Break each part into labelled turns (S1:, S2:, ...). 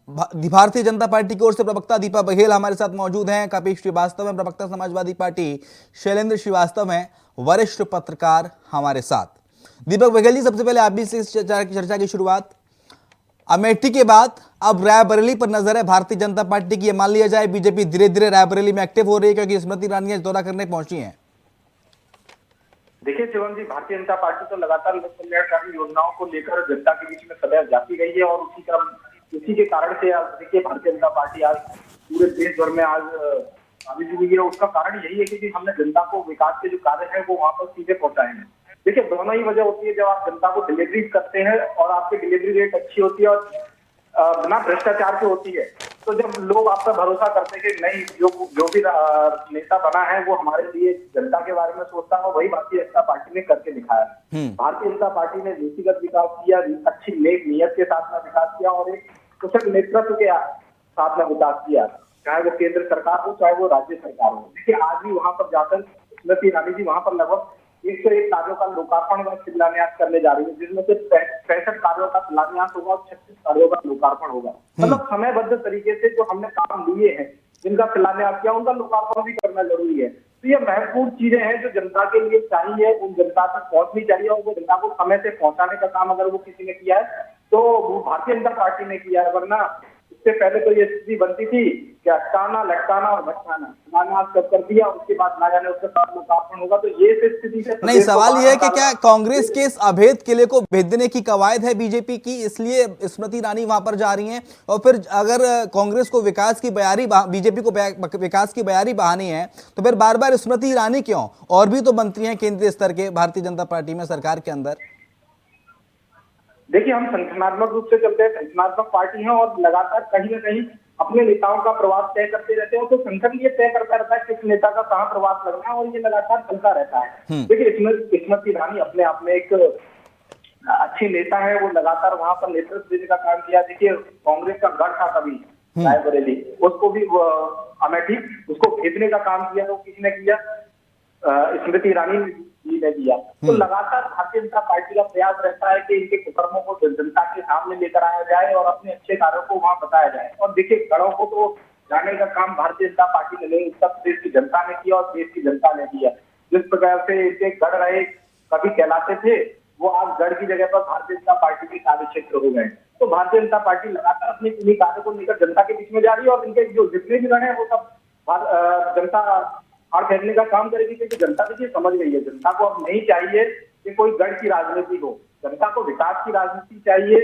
S1: Bharatiya Janata party की ओर से प्रवक्ता दीपक बघेल हमारे साथ मौजूद हैं। कपिल श्रीवास्तव हैं, प्रवक्ता समाजवादी पार्टी। शैलेंद्र श्रीवास्तव हैं, वरिष्ठ पत्रकार हमारे साथ। दीपक बघेल जी, सबसे पहले आप भी इस चर्चा की शुरुआत। अमेठी के बाद अब रायबरेली पर नजर है भारतीय जनता पार्टी की। ये मान लिया जाए बीजेपी धीरे धीरे रायबरेली में एक्टिव हो रही है क्योंकि स्मृति ईरानी दौरा करने पहुंची हैं।
S2: देखिए शिवम जी, भारतीय जनता पार्टी तो लगातार लोक कल्याणकारी योजनाओं को लेकर जनता के बीच में सदैव जाती गई है और उसी के कारण से आज देखिए भारतीय जनता पार्टी आज पूरे देश भर में आज काबिज हुई है। उसका कारण यही है कि हमने जनता को विकास के जो कार्य है वो वहां पर सीधे पहुंचाए हैं। देखिए दोनों ही वजह होती है, जब आप जनता को डिलीवरी करते हैं और आपकी डिलीवरी रेट अच्छी होती है और बिना भ्रष्टाचार की होती है, तो जब लोग आप पर भरोसा करते हैं कि नहीं, जो भी नेता बना है वो हमारे लिए जनता के बारे में सोचता है, वही भारतीय जनता पार्टी ने करके दिखाया। भारतीय जनता पार्टी ने नीतिगत विकास किया, अच्छी नेक नियत के साथ में विकास किया और एक कुशल नेतृत्व के साथ में विकास किया, चाहे वो केंद्र सरकार हो चाहे वो राज्य सरकार हो। देखिए आज भी वहां पर जाकर स्मृति ईरानी जी वहां पर लगभग 101 कार्यों का लोकार्पण व शिलान्यास करने जा रही है, जिसमें से 65 कार्यों का शिलान्यास होगा और 36 कार्यों का लोकार्पण होगा। मतलब समयबद्ध तरीके से जो हमने काम लिए हैं, जिनका शिलान्यास किया, उनका लोकार्पण भी करना जरूरी है। तो ये महत्वपूर्ण चीजें हैं जो जनता के लिए चाहिए, उन जनता तक पहुंचनी चाहिए और वो जनता को समय से पहुंचाने का काम अगर वो किसी ने किया है तो वो भारतीय जनता पार्टी ने किया है। वरना इससे पहले तो ये स्थिति बनती थी कि अटकाना, लटकाना और भटकाना, शिलान्यास कर दिया, उसके बाद ना जाने उसके साथ लोकार्पण होगा। तो ये स्थिति से
S1: नहीं, सवाल यह है कि क्या कांग्रेस के इस अभेद किले को भेदने की कवायद है बीजेपी की, इसलिए स्मृति ईरानी वहां पर जा रही हैं? और फिर अगर कांग्रेस को विकास की बयारी, बीजेपी को विकास की बयारी बहानी है, तो फिर बार बार स्मृति ईरानी क्यों? और भी तो मंत्री हैं केंद्रीय स्तर के भारतीय जनता पार्टी में, सरकार के अंदर।
S2: देखिए हम संगठनात्मक रूप से चलते हैं, संगठनात्मक पार्टी है और लगातार कहीं ना कहीं अपने नेताओं का प्रवास तय करते रहते हैं। तो संगठन ये तय करता रहता है किस नेता का कहाँ प्रवास लगना है और ये लगातार चलता रहता है। देखिए स्मृति ईरानी अपने आप में एक अच्छी नेता है, वो लगातार वहां पर नेतृत्व देने का काम किया। देखिए कांग्रेस का गढ़ था कभी रायबरेली, उसको भी अमेठी उसको भेजने का काम किया, तो किसी ने किया, स्मृति ईरानी ने दिया। तो लगातार भारतीय जनता पार्टी का प्रयास रहता है कि इनके कुकर्मों को जनता के सामने लेकर आया जाए और अपने अच्छे कार्यों को वहां बताया जाए। और देखिए गढ़ों को तो जाने का काम भारतीय जनता पार्टी ने नहीं, उत्तर प्रदेश की जनता ने किया और देश की जनता ने किया। जिस प्रकार से इनके गढ़ रहे, कभी कहलाते थे, वो आज गढ़ की जगह पर भारतीय जनता पार्टी के कार्य क्षेत्र हो गए। तो भारतीय जनता पार्टी लगातार अपने इन्हीं कार्यों को लेकर जनता के बीच में जा रही है और इनके जो जितने भी गढ़ है वो सब जनता और फेंकने का काम करेगी, क्योंकि जनता देखिए समझ गई है, जनता को अब नहीं चाहिए कि कोई गढ़ की राजनीति हो, जनता को विकास की राजनीति चाहिए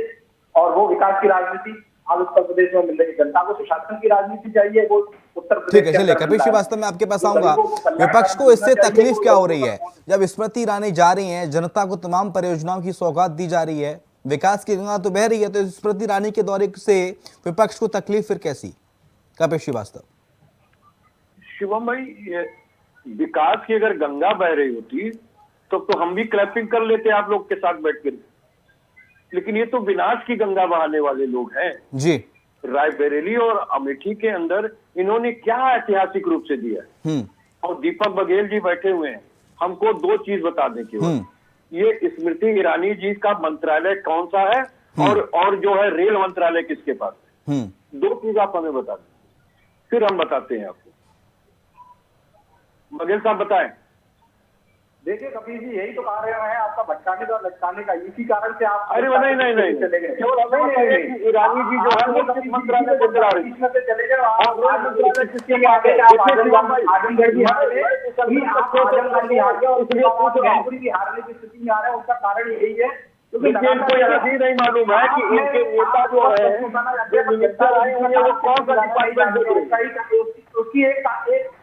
S2: और वो विकास की राजनीति आज उत्तर प्रदेश में मिल रही है। जनता को सुशासन की राजनीति चाहिए, वो उत्तर प्रदेश।
S1: ठीक है, चलिए कपिल श्रीवास्तव में आपके पास आऊंगा। विपक्ष को इससे तकलीफ क्या हो रही है जब स्मृति ईरानी जा रही हैं, जनता को तमाम परियोजनाओं की सौगात दी जा रही है, विकास की गंगा तो बह रही है, तो स्मृति ईरानी के दौरे से विपक्ष को तकलीफ फिर कैसी? कपिल श्रीवास्तव।
S3: शिवम भाई, विकास की अगर गंगा बह रही होती तो हम भी क्लैपिंग कर लेते आप लोग के साथ बैठकर, लेकिन ये तो विनाश की गंगा बहाने वाले लोग हैं
S1: जी।
S3: रायबरेली और अमेठी के अंदर इन्होंने क्या ऐतिहासिक रूप से दिया। और दीपक बघेल जी बैठे हुए हैं, हमको दो चीज बता दें कि ये स्मृति ईरानी जी का मंत्रालय कौन सा है और जो है रेल मंत्रालय किसके पास है। दो चीज आप हमें बता दें, फिर हम बताते हैं आपको। बघेल साहब बताएं।
S2: देखिए कपिल जी, यही तो कह रहे हैं, आपका भटकाने का लटकाने का, इसी कारण से आप
S3: अरे नहीं चले गए। ईरानी जी जो है वो किस मंत्रालय को चला रही है,
S2: चले गए आजमगढ़ भी हार गए, आजमगढ़ भी हार गया और मैनपुरी भी हारने की स्थिति में आ रहा है। उसका कारण यही है क्योंकि
S3: इनको यही नहीं मालूम है कि इनके नेता जो है मिनिस्टर आए हुए वो कौन सा डिपार्टमेंट देख रहे हैं।
S2: उसकी एक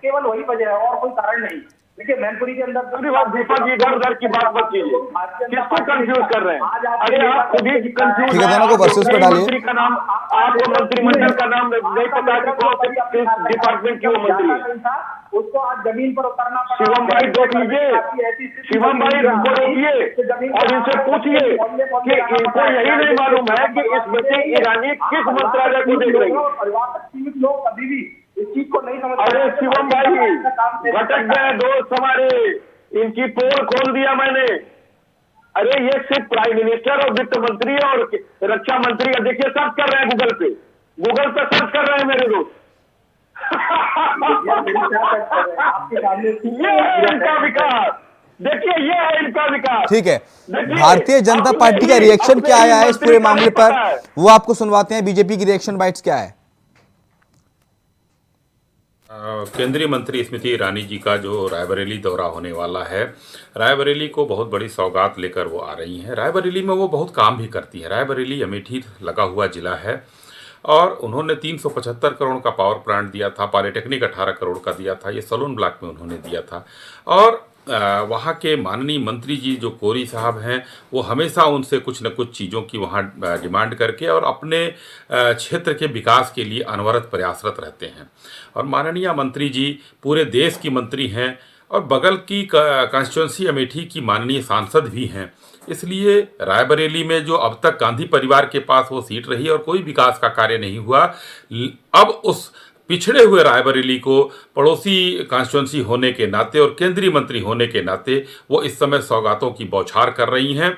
S2: केवल वही वजह है और कोई कारण नहीं। देखिए मैनपुरी के अंदर
S3: दीपक जी इधर उधर की बात मत कीजिए, किसको कंफ्यूज कर रहे हैं? अरे आप खुद ही कंफ्यूज
S1: ठीक है, दोनों को वर्सेस पे डालिए।
S3: मंत्री का नाम, आपको मंत्रिमंडल का नाम नहीं पता कि कौन से डिपार्टमेंट की वो मंत्री है।
S2: उसको आज जमीन पर उतारना पड़ा।
S3: शिवम भाई देख लीजिए, शिवम भाई को रोकिए और इनसे पूछिए कि इनको यही नहीं मालूम है कि स्मृति ईरानी किस मंत्रालय को देख रही है।
S2: परिवार तक सीमित लोग अभी भी इस चीज को नहीं समझ।
S3: अरे शिवम भाई भटक गए दोस्त हमारे, इनकी पोल खोल दिया मैंने। अरे ये सिर्फ प्राइम मिनिस्टर और वित्त मंत्री और रक्षा मंत्री, देखिए सब कर रहे हैं गूगल पे, गूगल पे सर्च कर रहे हैं मेरे दोस्त।
S2: आपके सामने
S3: ये है इनका विकास, देखिए ये है इनका विकास।
S1: ठीक है,
S3: देखिए,
S1: भारतीय जनता
S3: अपने
S1: पार्टी का
S3: ही-
S1: रिएक्शन
S3: अपने
S1: क्या
S3: ही
S1: आया है इस
S3: मंत्री
S1: पूरे
S3: का
S1: मामले
S3: नहीं
S1: पर,
S3: पता है।
S1: वो आपको सुनवाते हैं। बीजेपी की रिएक्शन बाइट्स क्या है?
S4: केंद्रीय मंत्री स्मृति ईरानी जी का जो रायबरेली दौरा होने वाला है, रायबरेली को बहुत बड़ी सौगात लेकर वो आ रही हैं। रायबरेली में वो बहुत काम भी करती हैं। रायबरेली अमेठी लगा हुआ जिला है और उन्होंने 375 करोड़ का पावर प्लांट दिया था, पॉलिटेक्निक 18 करोड़ का दिया था, ये सलोन ब्लॉक में उन्होंने दिया था। और वहाँ के माननीय मंत्री जी जो कोरी साहब हैं, वो हमेशा उनसे कुछ न कुछ चीज़ों की वहाँ डिमांड करके और अपने क्षेत्र के विकास के लिए अनवरत प्रयासरत रहते हैं। और माननीय मंत्री जी पूरे देश की मंत्री हैं और बगल की कॉन्स्टिट्यूंसी अमेठी की माननीय सांसद भी हैं। इसलिए रायबरेली में जो अब तक गांधी परिवार के पास वो सीट रही और कोई विकास का कार्य नहीं हुआ, अब उस पिछड़े हुए रायबरेली को पड़ोसी कॉन्स्टिट्यूंसी होने के नाते और केंद्रीय मंत्री होने के नाते वो इस समय सौगातों की बौछार कर रही हैं।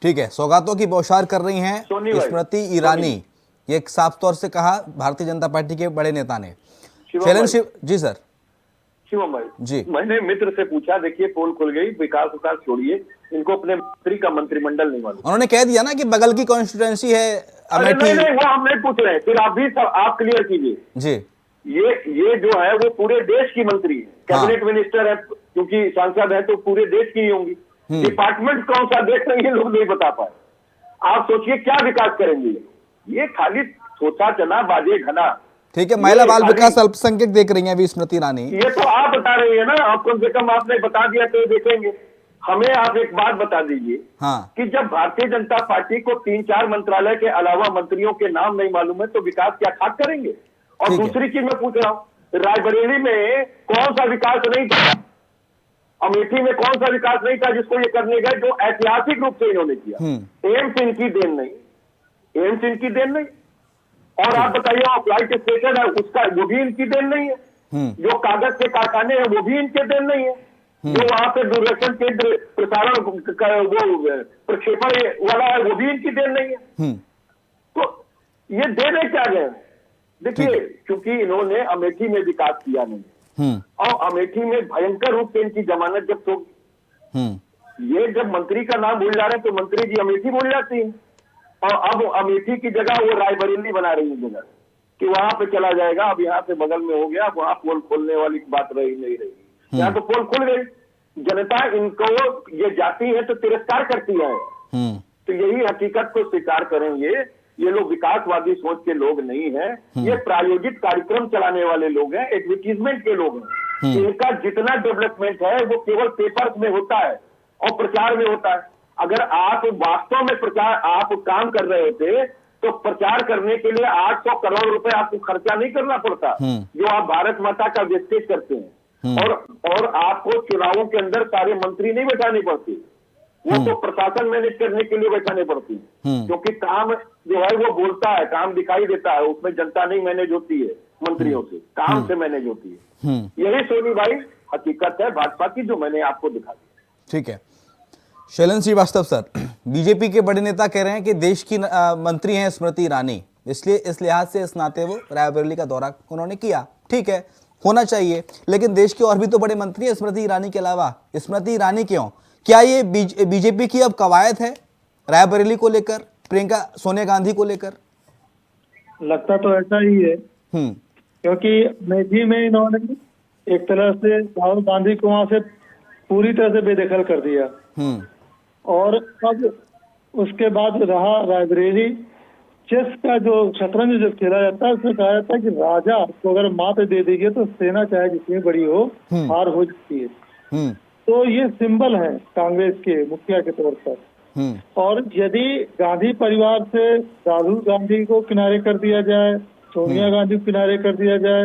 S1: ठीक है, सौगातों की बौछार कर रही हैं
S3: सोनी भाई,
S1: स्मृति ईरानी, ये एक साफ तौर से कहा भारतीय जनता पार्टी के बड़े नेता ने।
S3: शिवम
S1: शैलेंद्र
S3: भाई।
S1: जी सर।
S3: शिवम भाई
S1: जी।
S3: मैंने मित्र से पूछा, देखिए पोल खुल गई, विकास विकास छोड़िए, इनको अपने मंत्री का मंत्रिमंडल नहीं मालूम।
S1: उन्होंने कह दिया ना कि बगल की कॉन्स्टिट्यूंसी है
S3: अरे
S1: अमेठी।
S3: नहीं, वो हम नहीं पूछ रहे हैं, फिर आप भी सब आप क्लियर कीजिए।
S1: जी।
S3: ये जो है वो पूरे देश की मंत्री है, कैबिनेट मिनिस्टर है, क्योंकि सांसद है तो पूरे देश की ही होंगी। डिपार्टमेंट कौन सा देख रहे हैं ये लोग नहीं बता पाए। आप सोचिए क्या विकास करेंगे ये खाली सोचा चना बाजे घना।
S1: ठीक है, महिला बाल विकास अल्पसंख्यक देख रही हैं अभी स्मृति ईरानी।
S3: ये तो आप बता रही है ना, आप कम से कम आपने बता दिया तो देखेंगे। हमें आप एक बात बता दीजिए
S1: हाँ।
S3: कि जब भारतीय जनता पार्टी को 3-4 मंत्रालय के अलावा मंत्रियों के नाम नहीं मालूम है तो विकास क्या खाक करेंगे। और
S1: ठीक है।
S3: दूसरी चीज मैं पूछ रहा हूँ, रायबरेली में कौन सा विकास नहीं था, अमेठी में कौन सा विकास नहीं था जिसको ये करने गए, जो ऐतिहासिक रूप से इन्होंने किया। एम्स इनकी देन नहीं, एम्स इनकी देन नहीं। और आप बताइए फ्लाइट स्टेशन है उसका, वो भी इनकी देन नहीं है। जो कागज के कारखाने हैं वो भी इनके देन नहीं है। जो वहां पे दूरदर्शन केंद्र प्रसारण वो प्रक्षेपण वाला है वो भी इनकी देन नहीं है। तो ये देने क्या गए? देखिए, क्योंकि इन्होंने अमेठी में विकास किया नहीं और अमेठी में भयंकर रूप से इनकी जमानत जब्त होगी। ये जब मंत्री का नाम भूल जा रहे हैं तो मंत्री जी अमेठी भूल जाती है और अब अमेठी की जगह वो रायबरेली बना रही है जगह कि वहां पे चला जाएगा। अब यहाँ पे बगल में हो गया, वहां पोल खोलने वाली बात रही नहीं रही। यहाँ तो पोल खुल गई, जनता इनको ये जाती है तो तिरस्कार करती है। तो यही हकीकत को स्वीकार करेंगे, ये लोग विकासवादी सोच के लोग नहीं है, ये प्रायोजित कार्यक्रम चलाने वाले लोग हैं, एडवर्टीजमेंट के लोग हैं। इनका जितना डेवलपमेंट है वो केवल पेपर्स में होता है और प्रचार में होता है। अगर आप वास्तव में प्रचार आप काम कर रहे थे तो प्रचार करने के लिए 800 करोड़ रुपए आपको खर्चा नहीं करना पड़ता जो आप भारत माता का वेस्टेज करते हैं। और आपको चुनावों के अंदर सारे मंत्री नहीं बैठाने पड़ते, वो तो प्रशासन मैनेज करने के लिए बैठाने पड़ती है। क्योंकि काम जो है वो बोलता है, काम दिखाई देता है, उसमें जनता नहीं मैनेज होती है मंत्रियों से, काम से मैनेज होती है। यही सोनी भाई हकीकत है भाजपा की जो मैंने आपको दिखा दी।
S1: ठीक है, शैलेंद्र श्रीवास्तव सर, बीजेपी के बड़े नेता कह रहे हैं कि देश की मंत्री हैं स्मृति ईरानी, इसलिए इस लिहाज से इस नाते वो रायबरेली का दौरा उन्होंने किया। ठीक है, होना चाहिए, लेकिन देश के और भी तो बड़े मंत्री हैं स्मृति ईरानी के अलावा। स्मृति ईरानी क्यों? क्या ये बीजेपी की अब कवायद है रायबरेली को लेकर, प्रियंका सोनिया गांधी को लेकर?
S5: लगता तो ऐसा ही है, क्योंकि अमेठी में इन्होंने एक तरह से राहुल गांधी को वहां से पूरी तरह से बेदखल कर दिया और अब उसके बाद रहा रायबरेली। चेस का जो शतरंज जो खेला जाता है उसमें कहा जाता है कि राजा को अगर मात दे देगी तो सेना चाहे जितनी बड़ी हो हार हो जाती है। तो ये सिंबल है कांग्रेस के मुखिया के तौर पर। और यदि गांधी परिवार से राहुल गांधी को किनारे कर दिया जाए, सोनिया गांधी को किनारे कर दिया जाए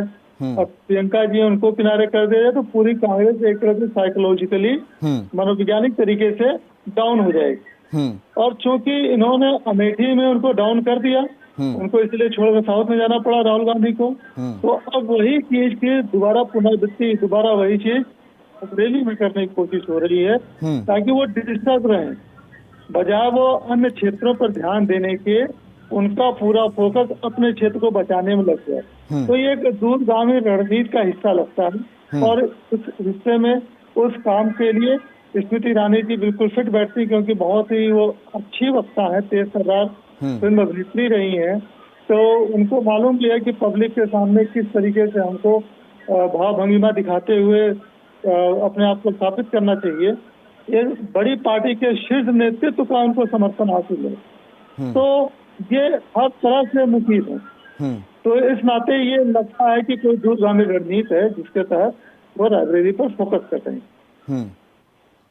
S5: और प्रियंका जी उनको किनारे कर दिया जाए तो पूरी कांग्रेस एक तरह से साइकोलॉजिकली मनोवैज्ञानिक तरीके से डाउन हो जाएगी। और चूंकि इन्होंने अमेठी में उनको डाउन कर दिया, उनको इसलिए छोड़कर साउथ में जाना पड़ा राहुल गांधी को, तो अब वही चीज की दोबारा पुनरावृत्ति, दोबारा वही चीज रायबरेली में करने की कोशिश हो रही है ताकि वो डिस्टर्ब रहे, बजाय वो अन्य क्षेत्रों पर ध्यान देने के उनका पूरा फोकस अपने क्षेत्र को बचाने में लग गया। तो ये एक दूरगामी रणनीति का हिस्सा लगता है और उस हिस्से में उस काम के लिए स्मृति ईरानी जी बिल्कुल फिट बैठती, क्योंकि बहुत ही वो अच्छी वक्ता है, तेज तर्रार फिल्म अभिनेत्री रही हैं। तो उनको मालूम भी है कि पब्लिक के सामने किस तरीके से हमको भाव भंगिमा दिखाते हुए अपने आप को स्थापित करना चाहिए। ये बड़ी पार्टी के शीर्ष नेतृत्व का उनको समर्थन हासिल है, तो ये हर तरह से मुफीद है। तो इस नाते ये लगता है कि कोई दूरगामी रणनीति है जिसके तहत वो रायबरेली पर फोकस कर रहे हैं।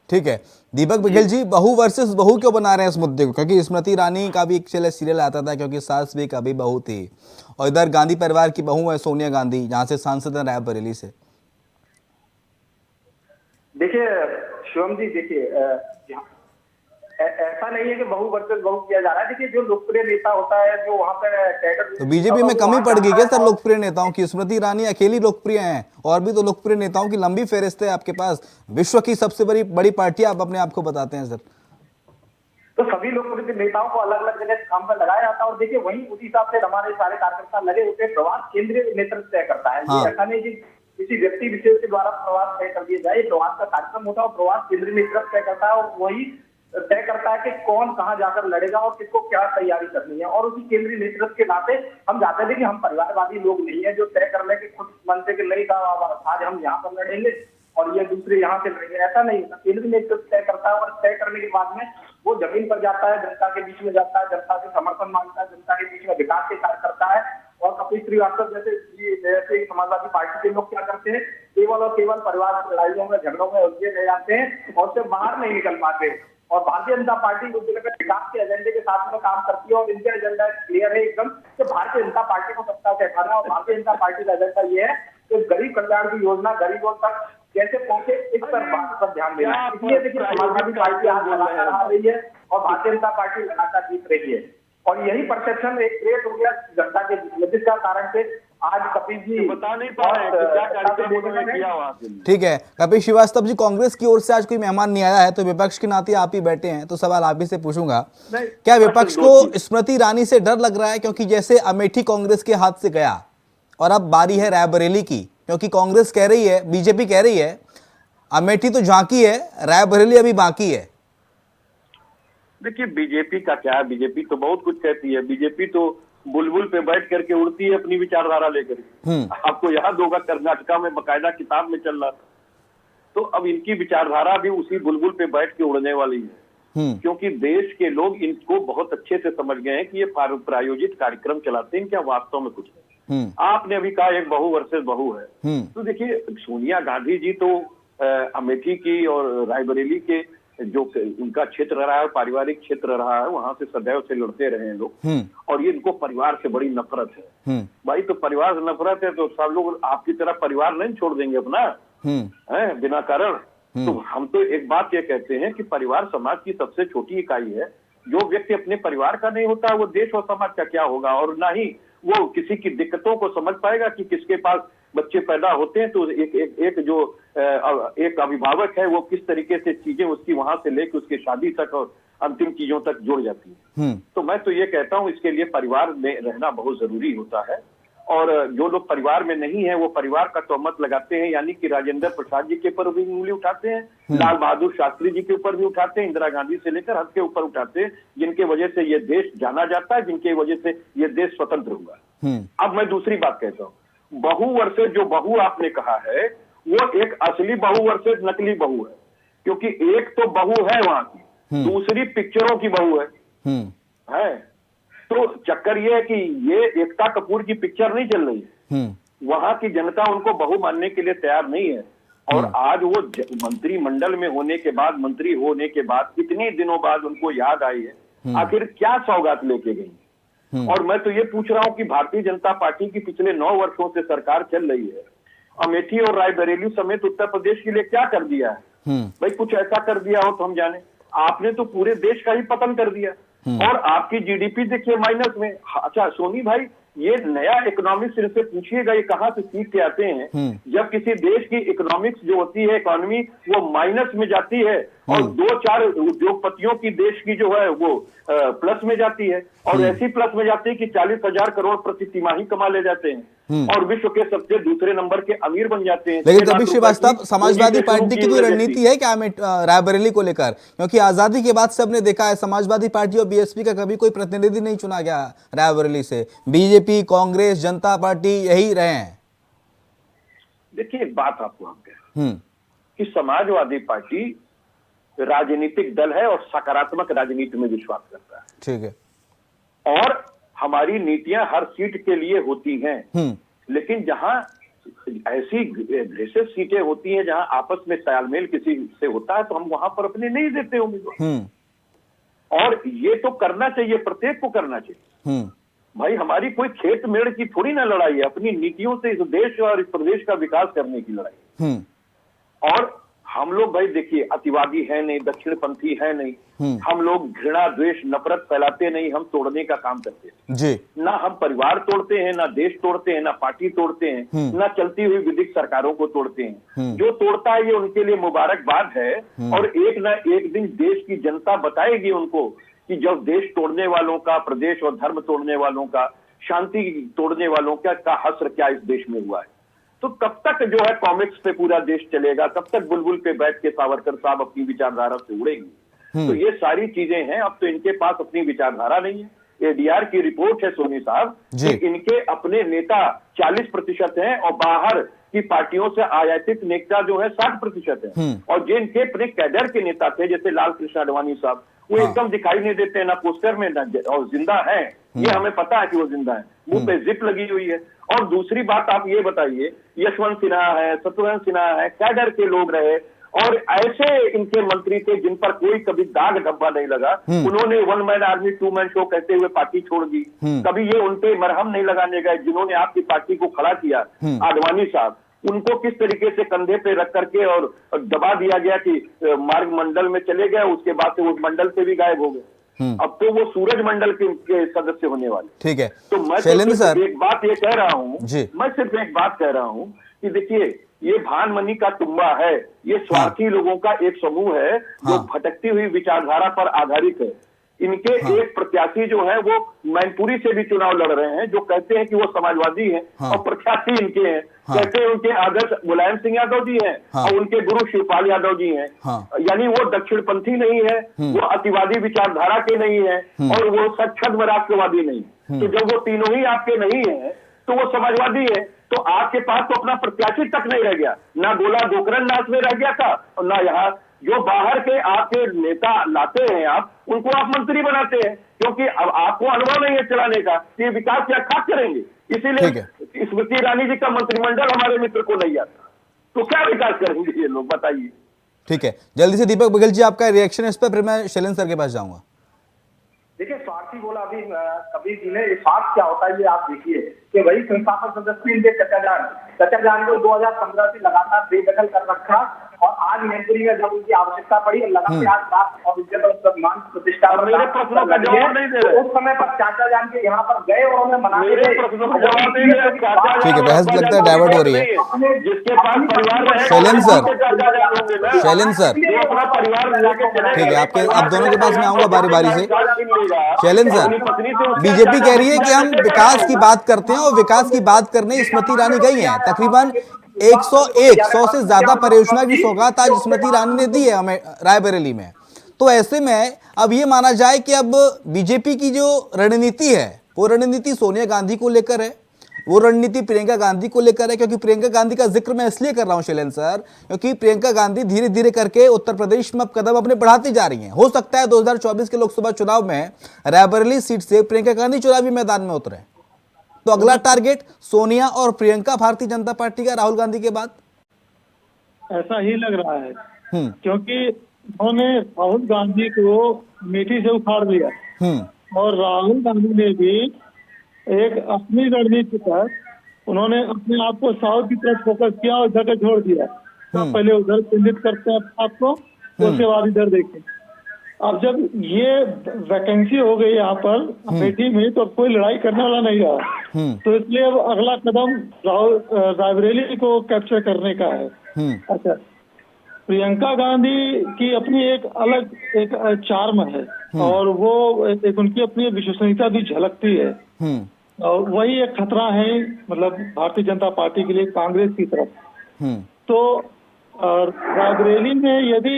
S1: ठीक है दीपक बघेल जी, बहू वर्सेस बहू क्यों बना रहे हैं इस मुद्दे को? क्योंकि स्मृति ईरानी का भी एक चले सीरियल आता था, क्योंकि सास भी कभी बहू थी, और इधर गांधी परिवार की बहू है सोनिया गांधी, जहां से सांसद है रायबरेली से।
S2: देखिए शिवम जी, देखिए ऐसा नहीं है कि बहू वर्सेस बहू किया जा रहा है। देखिए जो लोकप्रिय नेता होता है, जो वहाँ पे
S1: तो बीजेपी में कमी पड़ गई क्या सर लोकप्रिय नेताओं की? स्मृति ईरानी अकेली लोकप्रिय हैं, और भी तो लोकप्रिय नेताओं की लंबी फेहरिस्त है आपके पास। विश्व की सबसे बड़ी पार्टी आप अपने आप को बताते हैं सर।
S2: तो सभी लोकप्रिय नेताओं को अलग अलग जगह काम पर लगाया जाता है, और देखिए वही उसी हिसाब से हमारे सारे कार्यकर्ता लगे होते हैं। प्रवास केंद्रीय नेतृत्व तय करता है।
S1: हाँ।
S2: ऐसा नहीं कि किसी व्यक्ति विशेष के द्वारा प्रवास तय कर दिया जाए। प्रवास का कार्यक्रम होता है और प्रवास केंद्रीय नेतृत्व तय करता है, और वही तय करता है कि कौन कहां जाकर लड़ेगा और किसको क्या तैयारी करनी है। और उसी केंद्रीय नेतृत्व के नाते हम जाते थे कि हम परिवारवादी लोग नहीं है जो तय कर ले कि खुद मन से कि नहीं का आज हम यहाँ पर लड़ेंगे और ये दूसरे यहाँ से लड़ेंगे। ऐसा नहीं होता, केंद्रीय नेतृत्व तय करता है, और तय करने के बाद में वो जमीन पर जाता है, जनता के बीच में जाता है, जनता से समर्थन मांगता है, जनता के बीच में विकास के कार्य करता है। और कपिल श्रीवास्तव जैसे समाजवादी पार्टी के लोग क्या करते हैं, केवल और केवल परिवार की लड़ाइयों में झगड़ों में उलझे रह जाते हैं और उससे बाहर नहीं निकल पाते। और भारतीय जनता पार्टी उस जगह पर विकास के एजेंडे के साथ में काम करती है, और इनका एजेंडा क्लियर है एकदम कि भारतीय जनता पार्टी को सत्ता से हटाना। और भारतीय जनता पार्टी का एजेंडा ये है कि गरीब कल्याण की योजना गरीबों तक कैसे पहुंचे, इस पर बात पर ध्यान देना है। इसलिए देखिए समाजवादी पार्टी आज लगातार आ रही है और भारतीय जनता पार्टी लगातार जीत रही है, और यही परसेप्शन एक क्रिएट हो गया जनता के बीच में, जिसका कारण से आज कपिल जी
S3: बता नहीं पा रहे क्या कार्यक्रम उन्होंने किया वहां से।
S1: ठीक है कपिल श्रीवास्तव जी, कांग्रेस की ओर से आज कोई मेहमान नहीं आया है, तो विपक्ष के नाते आप ही बैठे हैं, तो सवाल आप ही से पूछूंगा, क्या विपक्ष को स्मृति ईरानी से डर लग रहा है? क्योंकि जैसे अमेठी कांग्रेस के हाथ से गया, और अब बारी है रायबरेली की, क्योंकि कांग्रेस कह रही है, बीजेपी कह रही है अमेठी तो झांकी है, रायबरेली अभी बाकी है।
S3: देखिए बीजेपी का क्या है, बीजेपी तो बहुत कुछ कहती है। बीजेपी तो बुलबुल पे बैठ करके उड़ती है अपनी विचारधारा लेकर। आपको याद होगा कर्नाटका में बकायदा किताब में चल रहा था। तो अब इनकी विचारधारा भी उसी बुलबुल पे बैठ के उड़ने वाली है, क्योंकि देश के लोग इनको बहुत अच्छे से समझ गए हैं कि ये प्रायोजित कार्यक्रम चलाते हैं, क्या वास्तव में कुछ है। आपने अभी कहा एक बहू वर्सेस बहू है, तो देखिए सोनिया गांधी जी तो अमेठी की और रायबरेली के जो उनका क्षेत्र रहा है, पारिवारिक क्षेत्र रहा है, वहां से सदैव से लड़ते रहे हैं लोग, और ये इनको परिवार से बड़ी नफरत है। भाई तो परिवार से नफरत है तो सब लोग आपकी तरह परिवार नहीं छोड़ देंगे अपना, है बिना कारण। तो हम तो एक बात ये कहते हैं कि परिवार समाज की सबसे छोटी इकाई है। जो व्यक्ति अपने परिवार का नहीं होता वो देश और समाज का क्या होगा, और ना ही वो किसी की दिक्कतों को समझ पाएगा कि किसके पास बच्चे पैदा होते हैं तो एक अभिभावक है वो किस तरीके से चीजें उसकी वहां से लेकर उसकी शादी तक और अंतिम चीजों तक जुड़ जाती है। तो मैं तो ये कहता हूं इसके लिए परिवार में रहना बहुत जरूरी होता है, और जो लोग परिवार में नहीं है वो परिवार का तोहमत लगाते हैं, यानी कि राजेंद्र प्रसाद जी के ऊपर भी उंगली उठाते हैं, लाल बहादुर शास्त्री जी के ऊपर भी उठाते हैं, इंदिरा गांधी से लेकर हद के ऊपर उठाते हैं, जिनके वजह से ये देश जाना जाता है, जिनके वजह से ये देश स्वतंत्र हुआ। अब मैं दूसरी बात कहता हूँ, बहू वर्सेस जो बहू आपने कहा है वो एक असली बहू वर्सेस नकली बहू है, क्योंकि एक तो बहू है वहां की, दूसरी पिक्चरों की बहू है। तो चक्कर ये है कि ये एकता कपूर की पिक्चर नहीं चल रही है, वहां की जनता उनको बहू मानने के लिए तैयार नहीं है। और आज वो मंत्रिमंडल में होने के बाद, मंत्री होने के बाद कितने दिनों बाद उनको याद आई है, आखिर क्या सौगात लेके गई। और मैं तो ये पूछ रहा हूं कि भारतीय जनता पार्टी की पिछले 9 वर्षों से सरकार चल रही है, अमेठी और रायबरेली समेत उत्तर प्रदेश के लिए क्या कर दिया है? भाई कुछ ऐसा कर दिया हो तो हम जाने। आपने तो पूरे देश का ही पतन कर दिया, और आपकी जीडीपी देखिए माइनस में। अच्छा सोनी भाई, ये नया इकोनॉमिक्स से पूछिएगा ये कहाँ से सीख के आते हैं। जब किसी देश की इकोनॉमिक्स जो होती है, इकोनॉमी वो माइनस में जाती है और 2-4 उद्योगपतियों की देश की जो है वो प्लस में जाती है, और ऐसी प्लस में जाती है कि 40,000 करोड़ प्रति तिमाही कमा ले जाते हैं और विश्व के सबसे दूसरे नंबर के अमीर बन जाते हैं।
S1: लेकिन कपिल श्रीवास्तव, समाजवादी पार्टी की कोई रणनीति है क्या रायबरेली को लेकर? क्योंकि आजादी के बाद सबने देखा है समाजवादी पार्टी और बीएसपी का कभी कोई प्रतिनिधि नहीं चुना गया रायबरेली से। बीजेपी, कांग्रेस, जनता पार्टी यही रहे हैं।
S3: देखिए, एक बात आपको हम कह रहे हैं कि समाजवादी पार्टी राजनीतिक दल है और सकारात्मक राजनीति में विश्वास करता है।
S1: ठीक है।
S3: और हमारी नीतियां हर सीट के लिए होती हैं, लेकिन जहां ऐसी एग्रेसिव सीटें होती हैं जहां आपस में तालमेल किसी से होता है तो हम वहां पर अपने नहीं देते उम्मीदवार। और ये तो करना चाहिए, प्रत्येक को करना चाहिए। भाई, हमारी कोई खेत मेड़ की थोड़ी ना लड़ाई है, अपनी नीतियों से इस देश और इस प्रदेश का विकास करने की लड़ाई। और हम लोग भाई देखिए, अतिवादी है नहीं, दक्षिणपंथी है नहीं, हम लोग घृणा, द्वेष, नफरत फैलाते नहीं, हम तोड़ने का काम करते हैं जी। ना हम परिवार तोड़ते हैं, ना देश तोड़ते हैं, ना पार्टी तोड़ते हैं, ना चलती हुई विधिक सरकारों को तोड़ते हैं। जो तोड़ता है ये उनके लिए मुबारकबाद है, और एक ना एक दिन देश की जनता बताएगी उनको कि जब देश तोड़ने वालों का, प्रदेश और धर्म तोड़ने वालों का, शांति तोड़ने वालों का हश्र क्या इस देश में हुआ है। तो कब तक जो है कॉमिक्स पे पूरा देश चलेगा, कब तक बुलबुल पे बैठ के सावरकर साहब अपनी विचारधारा से उड़ेंगे। तो ये सारी चीजें हैं। अब तो इनके पास अपनी विचारधारा नहीं है। एडीआर की रिपोर्ट है सोनी साहब कि इनके अपने नेता 40% हैं और बाहर की पार्टियों से आयातित नेता जो है 60% है। और जिनके अपने कैडर के नेता थे जैसे लाल कृष्ण आडवाणी साहब, वो एकदम दिखाई नहीं देते, ना पोस्टर में, ना और जिंदा है, ये हमें पता है कि वो जिंदा है, मुंह पे जिप लगी हुई है। और दूसरी बात आप ये बताइए, यशवंत सिन्हा है, शत्रुघ्न सिन्हा है, कैडर के लोग रहे और ऐसे इनके मंत्री थे जिन पर कोई कभी दाग धब्बा नहीं लगा। उन्होंने 1 मैन आर्मी 2 मैन शो कहते हुए पार्टी छोड़ दी। कभी ये उनपे मरहम नहीं लगाने गए जिन्होंने आपकी पार्टी को खड़ा किया। आडवाणी साहब, उनको किस तरीके से कंधे पे रख करके और दबा दिया गया कि मार्ग मंडल में चले गए, उसके बाद से उस मंडल से भी गायब हो गए। अब तो वो सूरज मंडल के सदस्य होने वाले। ठीक है। तो मैं सिर्फ एक बात ये कह रहा हूँ, मैं सिर्फ एक बात कह रहा हूँ कि देखिए, ये भान मनी का तुम्बा है, ये स्वार्थी लोगों का एक समूह है जो भटकती हुई विचारधारा पर आधारित है। इनके एक प्रत्याशी जो है वो मैनपुरी से भी चुनाव लड़ रहे हैं, जो कहते हैं कि वो समाजवादी हैं और प्रत्याशी इनके हैं। कहते हैं उनके आदर्श मुलायम सिंह यादव जी हैं और उनके गुरु शिवपाल यादव जी हैं। यानी वो दक्षिणपंथी नहीं है, वो अतिवादी विचारधारा के नहीं है और वो सच्छद्म राष्ट्रवादी नहीं। तो जब वो तीनों ही आपके नहीं है तो वो समाजवादी है। तो आपके पास तो अपना प्रत्याशी तक नहीं रह गया, ना गोला गोकरण नाच में रह गया था और ना यहाँ जो बाहर के आपके नेता लाते हैं आप उनको आप मंत्री बनाते हैं, क्योंकि अब आपको अनुभव नहीं है चलाने का, ये विकास क्या खास करेंगे। इसीलिए स्मृति ईरानी जी का मंत्रिमंडल हमारे मित्र को नहीं आता, तो क्या विकास करेंगे ये लोग, बताइए। ठीक है, जल्दी से दीपक बघेल जी आपका रिएक्शन इस पर, फिर मैं शैलेंद्र सर के पास जाऊंगा।
S2: देखिए, स्वार्थी बोला अभी कबीर जी ने, स्वार्थ क्या होता है ये आप देखिए कि वही संस्थापक सदस्य इनके चचा जान को 2015 से लगातार बेदखल कर रखा और आज मैनपुरी में जब उनकी आवश्यकता पड़ी और लगातार बात और सम्मान प्रतिष्ठा मेरे प्रश्नों का जवाब नहीं दे रहे। उस समय पर चाचा जान के यहाँ पर गए और उन्हें मनाने गए।
S1: ठीक है, बहस लगता है डाइवर्ट हो रही है।
S3: जिसके पास परिवार
S1: शैलेंद्र सर, ठीक है, आपके अब दोनों के पास मैं आऊंगा बारी बारी से। शैलेंद्र सर, बीजेपी कह रही है कि हम विकास की बात करते हैं और विकास की बात करने स्मृति ईरानी गई हैं। तकरीबन 100 से ज्यादा परियोजना की सौगात आज स्मृति ईरानी ने दी है हमें रायबरेली में। तो ऐसे में अब ये माना जाए कि अब बीजेपी की जो रणनीति है वो रणनीति सोनिया गांधी को लेकर है, वो रणनीति प्रियंका गांधी को लेकर है। क्योंकि प्रियंका गांधी का जिक्र मैं इसलिए कर रहा हूं शैलेंद्र सर, क्योंकि प्रियंका गांधी धीरे धीरे करके उत्तर प्रदेश में अब कदम अपने बढ़ाती जा रही हैं। हो सकता है 2024 के लोकसभा चुनाव में रायबरेली सीट से प्रियंका गांधी चुनावी मैदान में उतरे। तो अगला टारगेट सोनिया और प्रियंका भारतीय जनता पार्टी का राहुल गांधी के बाद,
S5: ऐसा ही लग रहा है। क्योंकि उन्होंने राहुल गांधी को मिट्टी से उखाड़ दिया और राहुल गांधी ने भी एक अपनी रणनीति पर उन्होंने अपने आप को साउथ की तरफ फोकस किया और जगह छोड़ दिया। तो पहले उधर केंद्रित करते हैं आपको, उसके बाद इधर देखें। अब जब ये वैकेंसी हो गई यहाँ पर अमेठी में, तो कोई लड़ाई करने वाला नहीं रहा। तो इसलिए अब अगला कदम रायबरेली को कैप्चर करने का है। अच्छा, प्रियंका गांधी की अपनी एक अलग एक चार्म है और वो एक उनकी अपनी विश्वसनीयता भी झलकती है और वही एक खतरा है मतलब भारतीय जनता पार्टी के लिए कांग्रेस की तरफ। तो रायबरेली में यदि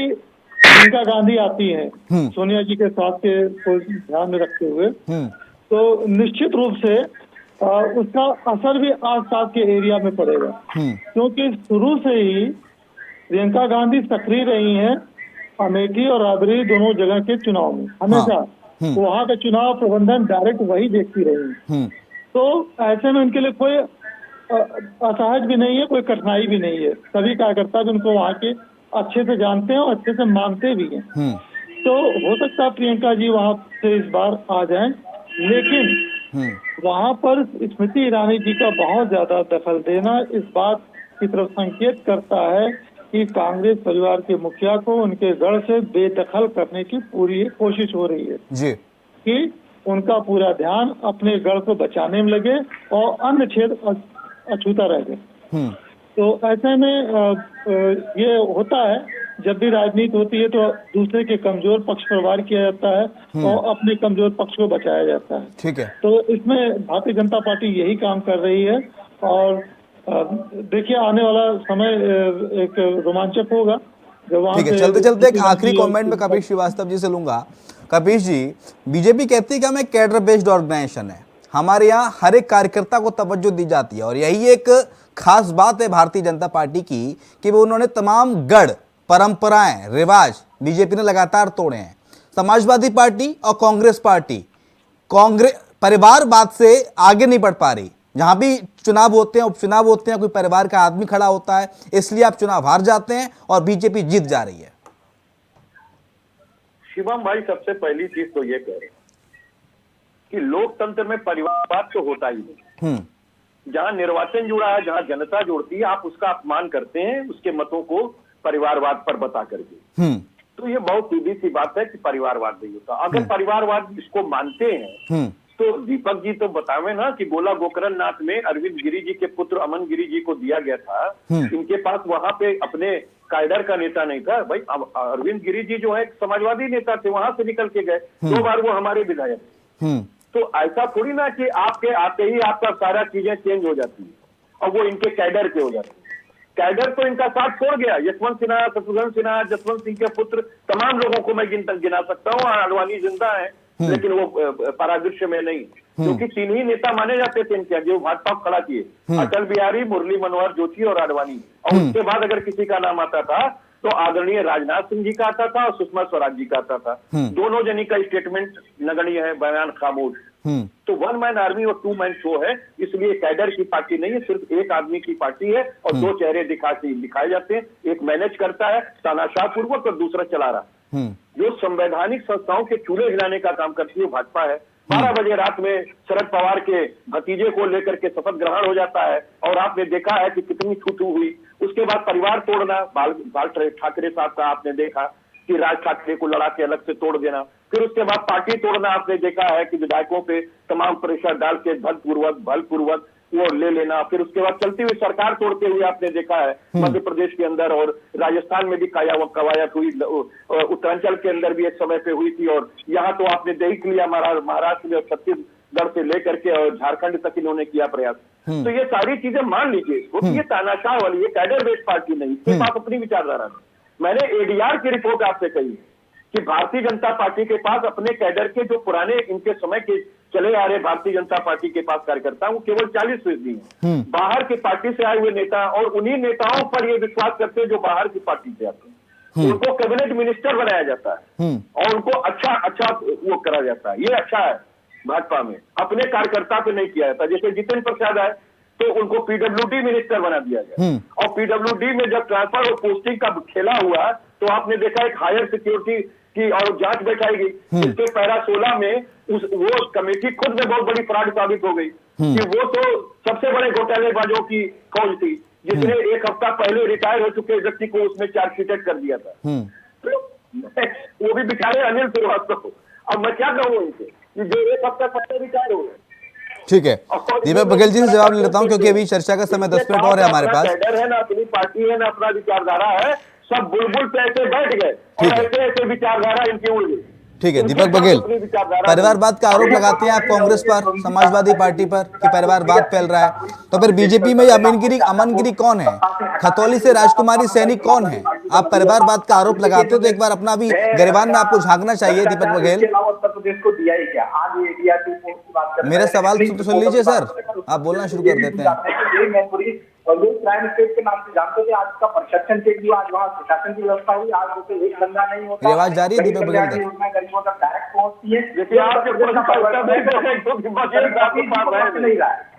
S5: प्रियंका गांधी आती है सोनिया जी के साथ के को ध्यान में रखते हुए तो निश्चित रूप से उसका असर भी आसपास के एरिया में पड़ेगा क्योंकि शुरू से ही प्रियंका गांधी सक्रिय रही हैं अमेठी और रायबरेली दोनों जगह के चुनाव में हमेशा। वहां का चुनाव प्रबंधन डायरेक्ट वही देखती रही है। तो ऐसे में उनके लिए कोई असहज भी नहीं है, कोई कठिनाई भी नहीं है। सभी कार्यकर्ता भी उनको वहाँ के अच्छे से जानते हैं और अच्छे से मानते भी हैं। तो हो सकता है प्रियंका जी वहाँ से इस बार आ जाएं, लेकिन वहाँ पर स्मृति ईरानी जी का बहुत ज्यादा दखल देना इस बात की तरफ संकेत करता है कि कांग्रेस परिवार के मुखिया को उनके गढ़ से बेदखल करने की पूरी कोशिश हो रही है
S1: जी
S5: कि उनका पूरा ध्यान अपने गढ़ को बचाने में लगे और अन्य क्षेत्र अछूता रह गए। तो ऐसे में ये होता है जब भी राजनीति होती है तो दूसरे के कमजोर पक्ष पर वार किया जाता है और अपने कमजोर पक्ष को बचाया जाता है।
S1: ठीक है।
S5: तो इसमें भारतीय जनता पार्टी यही काम कर रही है और देखिए आने वाला समय एक रोमांचक होगा।
S1: ठीक है, चलते चलते एक आखिरी कमेंट में कपिश श्रीवास्तव जी से लूंगा। कपिश जी, बीजेपी कहती है कि हमें कैडर बेस्ड ऑर्गेनाइजेशन है, हमारे यहाँ हर एक कार्यकर्ता को तवज्जो दी जाती है और यही एक खास बात है भारतीय जनता पार्टी की कि वो उन्होंने तमाम गढ़ परंपराएं रिवाज बीजेपी ने लगातार तोड़े हैं। समाजवादी पार्टी और कांग्रेस पार्टी परिवारवाद से आगे नहीं बढ़ पा रही। जहां भी चुनाव होते हैं उपचुनाव होते हैं कोई परिवार का आदमी खड़ा होता है, इसलिए आप चुनाव हार जाते हैं और बीजेपी जीत जा रही है।
S3: शिवम भाई, सबसे पहली चीज तो ये कह रहे कि लोकतंत्र में परिवारवाद तो होता ही नहीं। जहां निर्वाचन जुड़ा है, जहां जनता जुड़ती है, आप उसका अपमान करते हैं उसके मतों को परिवारवाद पर बता करके। तो ये बहुत सीधी सी बात है कि परिवारवाद नहीं होता। अगर परिवारवाद इसको मानते हैं तो दीपक जी तो बतावे ना कि गोला गोकरण नाथ में अरविंद गिरी जी के पुत्र अमन गिरी जी को दिया गया था। इनके पास वहां पे अपने कैडर का नेता नहीं था भाई। अब अरविंद गिरी जी जो है समाजवादी नेता थे, वहां से निकल के गए, 2 बार वो हमारे विधायक। तो ऐसा थोड़ी ना कि आपके आते ही आपका सारा चीजें चेंज हो जाती है और वो इनके कैडर के हो जाते हैं। कैडर तो इनका साथ छोड़ गया। यशवंत सिन्हा, शत्रुघ्न सिन्हा, जसवंत सिंह के पुत्र, तमाम लोगों को मैं गिना सकता हूँ। आडवाणी जिंदा है लेकिन वो परादृश्य में नहीं, क्योंकि 3 ही नेता माने जाते थे इनके जो भाजपा खड़ा किए, अटल बिहारी, मुरली मनोहर जोशी और आडवाणी। और उसके बाद अगर किसी का नाम आता था तो आदरणीय राजनाथ सिंह जी का आता था और सुषमा स्वराज जी का आता था। दोनों जनी का स्टेटमेंट नगण्य है, बयान खामोश। तो 1 मैन आर्मी और 2 मैन शो है, इसलिए कैडर की पार्टी नहीं है, सिर्फ एक आदमी की पार्टी है और 2 चेहरे दिखाए जाते हैं। एक मैनेज करता है तानाशाह पूर्वक और दूसरा चला रहा। जो संवैधानिक संस्थाओं के चूल्हे हिलाने का काम करती है भाजपा है। 12 बजे रात में शरद पवार के भतीजे को लेकर के शपथ ग्रहण हो जाता है और आपने देखा है कि कितनी छूटू हुई। उसके बाद परिवार तोड़ना, बाल ठाकरे साहब का आपने देखा कि राज ठाकरे को लड़ा के अलग से तोड़ देना। फिर उसके बाद पार्टी तोड़ना आपने देखा है कि विधायकों पे तमाम प्रेशर डाल के बलपूर्वक वो ले लेना। फिर उसके बाद चलती हुई सरकार तोड़ते हुए आपने देखा है मध्य प्रदेश के अंदर और राजस्थान में भी कवायद हुई, उत्तरांचल के अंदर भी एक समय पे हुई थी और यहाँ तो आपने देख लिया महाराष्ट्र में और छत्तीसगढ़ से लेकर के और झारखंड तक इन्होंने किया प्रयास। तो ये सारी चीजें मान लीजिए, ये तानाशाह वाली, ये कैडर बेस्ड पार्टी नहीं, सिर्फ आप अपनी विचारधारा में। मैंने एडीआर की रिपोर्ट आपसे कही कि भारतीय जनता पार्टी के पास अपने कैडर के जो पुराने इनके समय के चले आ रहे भारतीय जनता पार्टी के पास कार्यकर्ता वो केवल 40% है। बाहर की पार्टी से आए हुए नेता और उन्हीं नेताओं पर ये विश्वास करते हैं जो बाहर की पार्टी से आते हैं। उनको कैबिनेट मिनिस्टर बनाया जाता है और उनको अच्छा वो करा जाता है। ये अच्छा है भाजपा में, अपने कार्यकर्ता पे नहीं किया जाता। जैसे जितेंद्र प्रसाद आए तो उनको पीडब्ल्यूडी मिनिस्टर बना दिया गया और पीडब्ल्यूडी में जब ट्रांसफर और पोस्टिंग का खेला हुआ तो आपने देखा एक हायर सिक्योरिटी की और जांच बैठाई गई। इसके पैरा 16 में वो कमेटी खुद में बहुत बड़ी फ्रॉड साबित हो गई कि वो तो सबसे बड़े घोटालेबाजों की फौज थी जिसने 1 हफ्ता पहले रिटायर हो चुके व्यक्ति को उसमें चार्जशीटेड कर दिया था। तो वो भी बेचारे अनिल श्रीवास्तव। अब मैं क्या कहूँ उनसे कि जो 1 हफ्ता पहले रिटायर हो गए।
S1: ठीक है, दीपक बघेल जी से जवाब ले लेता हूं क्योंकि अभी चर्चा का समय 10 मिनट और है हमारे पास।
S3: कैडर है ना, अपनी पार्टी है ना, अपना विचारधारा है, सब बुलबुल पे ऐसे बैठ गए
S1: ठीक
S3: और
S1: है।
S3: ऐसे ऐसे विचारधारा इनकी उड़ गई।
S1: ठीक है,
S3: इनके
S1: दीपक
S3: पास
S1: बघेल,
S3: अपनी विचारधारा
S1: परिवारवाद का आरोप लगाते हैं आप कांग्रेस पर, समाजवादी पार्टी पर कि परिवारवाद फैल रहा है, तो फिर बीजेपी में ये अमनगिरी कौन है? खतौली से राजकुमारी सैनी कौन है? आप परिवारवाद का आरोप लगाते हो तो एक बार अपना भी गरिबान में आपको झांकना चाहिए दीपक बघेल।
S2: इसके अलावा उत्तर प्रदेश को दिया ही क्या? आज ये DRT पोस्ट की बात कर रहे
S1: मेरा
S2: हैं।
S1: सवाल तो सुन लीजिए सर, आप बोलना शुरू कर देते हैं।
S2: ये मैं पूरी कांग्रेस क्राइम स्टेट के नाम से जानते थे, आज का परसेप्शन चेक हुआ, आज वहाँ प्रशासन की व्यवस्था हुई, आज जैसे एक धंधा नहीं होता।
S1: मेरी आवाज जा रही है दीपक बघेल तक?
S2: योजना गरीबों तक डायरेक्ट पहुंचती है।
S3: देखिए आपके प्रश्न का उत्तर नहीं दे रहे क्योंकि बघेल साहब के पास है
S2: नहीं रहा है,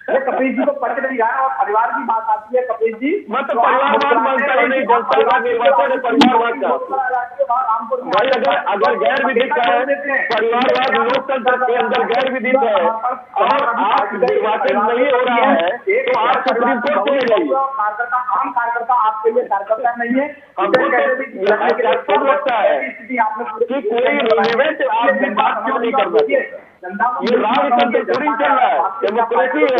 S2: ये कपिल जी को पट नहीं रहा है। और परिवार की बात आती है कपिल जी,
S3: मैं तो परिवारवाद मानता ही नहीं, जनता का निर्वाचन है परिवारवाद का। भाई अगर गैर विधिक है परिवारवाद, लोकतंत्र के अंदर गैर विधिक है और आप निर्वाचन नहीं हो रहा है तो आप सुप्रीम कोर्ट चले जाइए।
S2: कार्यकर्ता, आम कार्यकर्ता आपके लिए कार्यकर्ता नहीं है।
S3: हमको तो लगता है कि कोई रिलेवेंट आप बात क्यों नहीं कर पाते। ये राजतंत्र थोड़ी चल रहा है, डेमोक्रेसी है,